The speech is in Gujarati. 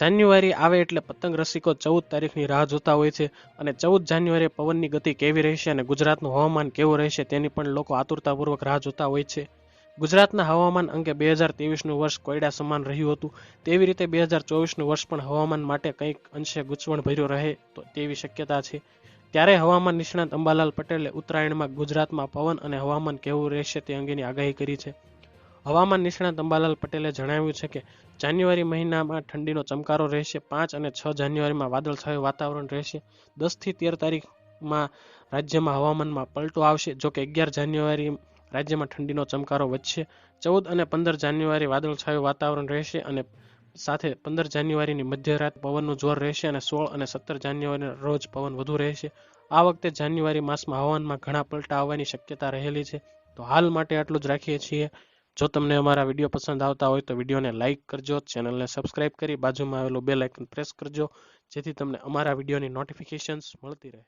જાન્યુઆરી આવે એટલે પતંગ રસિકો 14 તારીખની રાહ જોતા હોય છે અને 14 જાન્યુઆરીએ પવનની ગતિ કેવી રહેશે અને ગુજરાતનું હવામાન કેવું રહેશે તેની પણ લોકો આતુરતાપૂર્વક રાહ જોતા હોય છે. ગુજરાતના હવામાન અંગે 2023નું વર્ષ કોયડા સમાન રહ્યું હતું, તેવી રીતે 2024નું વર્ષ પણ હવામાન માટે કંઈક અંશે ગૂંચવણભર્યું રહે તેવી શક્યતા છે. ત્યારે હવામાન નિષ્ણાત અંબાલાલ પટેલે ઉત્તરાયણમાં ગુજરાતમાં પવન અને હવામાન કેવું રહેશે તે અંગેની આગાહી કરી છે. હવામાન નિષ્ણાત અંબાલાલ પટેલે જણાવ્યું છે કે જાન્યુઆરી મહિનામાં ઠંડીનો ચમકારો રહેશે. 5 અને 6 જાન્યુઆરીમાં વાદળછાયું વાતાવરણ રહેશે. 10 થી 13 તારીખમાં રાજ્યમાં હવામાનમાં પલટો આવશે. જોકે 11 જાન્યુઆરી રાજ્યમાં ઠંડીનો ચમકારો વધશે. 14 અને 15 જાન્યુઆરી વાદળછાયું વાતાવરણ રહેશે અને સાથે 15 જાન્યુઆરીની મધ્યરાત પવનનું જોર રહેશે અને 16 અને 17 જાન્યુઆરીના રોજ પવન વધુ રહેશે. આ વખતે જાન્યુઆરી માસમાં હવામાનમાં ઘણા પલટા આવવાની શક્યતા રહેલી છે. તો હાલ માટે આટલું જ રાખીએ છીએ. જો તમને અમારા વિડીયો પસંદ આવતા હોય તો વિડીયોને લાઇક કરજો, ચેનલને સબસ્ક્રાઇબ કરી બાજુમાં આવેલું બેલ આઇકન પ્રેસ કરજો, જેથી તમને અમારા વિડીયોની નોટિફિકેશન્સ મળતી રહે.